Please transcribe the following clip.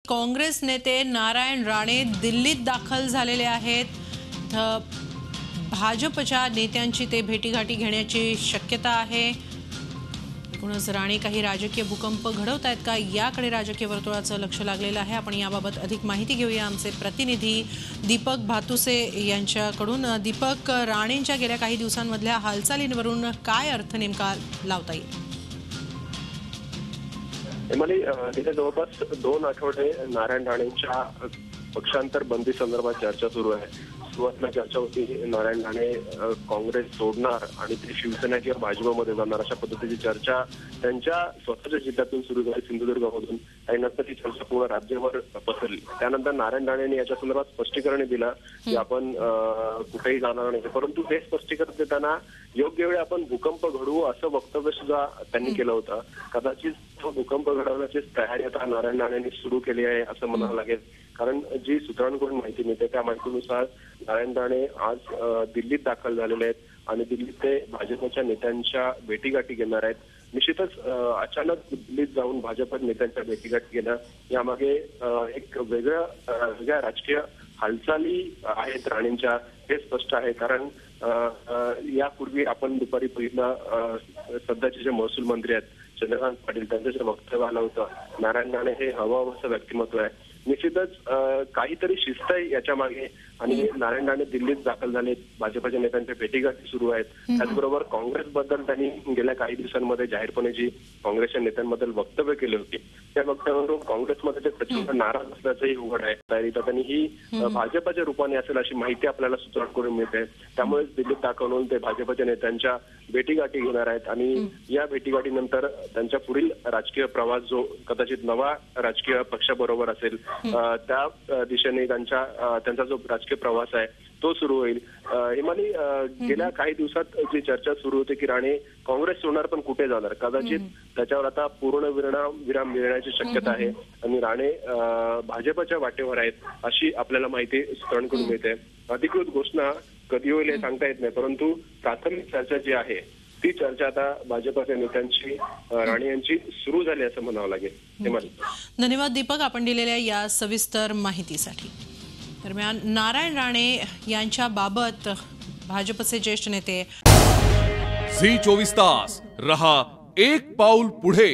काँग्रेस नेते नारायण राणे दिल्लीत दाखल झालेले आहेत। भाजपच्या नेत्यांची ते भेटीगाठी घेण्याची शक्यता आहे। एकूणच राणे काही राजकीय भूकंप घडवत आहेत का याकडे राजकीय वर्तुळाचं लक्ष लागलेलं आहे। आपण याबाबत अधिक माहिती घेऊया आमचे प्रतिनिधी दीपक भातुसे यांच्याकडून। दीपक, राणेंच्या गेल्या काही दिवसांमधल्या हालचालींवरून काय अर्थ नेमका लावता येईल? गेल्या जवळपास 2 आठवडे नारायण राणेंच्या पक्षांतर बंदी संदर्भात चर्चा सुरू आहे। सुरुवातीला चर्चा होती नारायण राणे काँग्रेस सोडणार आणि ते शिवसेना किंवा भाजपमध्ये जाणार अशा पद्धतीची चर्चा त्यांच्या स्वतःच्या जिल्ह्यातून सुरू झाली, सिंधुदुर्गामधून, आणि नंतर ती चर्चा पूर्ण राज्यभर पसरली। त्यानंतर नारायण राणेंनी याच्या संदर्भात स्पष्टीकरण दिलं की आपण कुठेही जाणार नाही, परंतु हे स्पष्टीकरण देताना योग्य वेळी आपण भूकंप घडवू असं वक्तव्य सुद्धा त्यांनी केलं होतं। कदाचित तो भूकंप घडवण्याची तयारी आता नारायण राणेंनी सुरू केली आहे असं म्हणावं लागेल, कारण जी सूत्रांकडून माहिती मिळते त्या माहितीनुसार नारायण राणे आज दिल्लीत दाखल झालेले आहेत आणि दिल्लीत ते भाजपच्या नेत्यांच्या भेटीगाठी घेणार आहेत। निश्चितच अचानक दिल्लीत जाऊन भाजप नेत्यांच्या भेटीगाठी घेणं यामागे एक वेगळ्या राजकीय हालचाली आहेत राणेंच्या, हे स्पष्ट आहे। कारण यापूर्वी आपण दुपारी बघितलं सध्याचे जे महसूल मंत्री आहेत चंद्रकांत पाटील, त्यांचं जे वक्तव्य आलं होतं, नारायण राणे हे हवं असं व्यक्तिमत्व आहे। निश्चितच काहीतरी शिस्त आहे याच्या मागे आणि नारायण राणे दिल्लीत दाखल झाले, भाजपच्या नेत्यांच्या भेटीगाठी सुरू आहेत। त्याचबरोबर काँग्रेसबद्दल त्यांनी गेल्या काही दिवसांमध्ये जाहीरपणे जी काँग्रेसच्या नेत्यांबद्दल वक्तव्य केले होते त्या वक्तव्यावरून काँग्रेसमध्ये ते प्रचंड नाराज असल्याचंही उघड आहे। तयारी तर त्यांनी ही भाजपच्या रूपाने असेल अशी माहिती आपल्याला सूत्रांकडून मिळते। त्यामुळेच दिल्लीत दाखल होऊन ते भाजपच्या नेत्यांच्या भेटीगाठी घेणार आहेत आणि या भेटीगाठीनंतर त्यांच्या पुढील राजकीय प्रवास जो कदाचित नवा राजकीय पक्षाबरोबर असेल त्या दिशेने त्यांचा जो राजकीय प्रवास आहे तो सुरू होईल। हिमाली, गेल्या काही दिवसात जी चर्चा सुरू होती की राणे काँग्रेस सोडणार पण कुठे जाणार, कदाचित त्याच्यावर आता पूर्ण विराम मिळण्याची शक्यता आहे आणि राणे भाजपच्या वाटेवर आहेत अशी आपल्याला माहिती सूत्रांकडून मिळते। अधिकृत घोषणा कधी होईल हे सांगता येत नाही, परंतु प्राथमिक चर्चा जी आहे ती चर्चा आता भाजपच्या नेत्यांची राणे यांची सुरू झाली असं म्हणावं लागेल। धन्यवाद दीपक, आपण दिलेल्या या सविस्तर माहितीसाठी। दरम्यान नारायण राणे यांच्या बाबत भाजपचे ज्येष्ठ नेते झी 24 तास रहा एक पाऊल पुढे।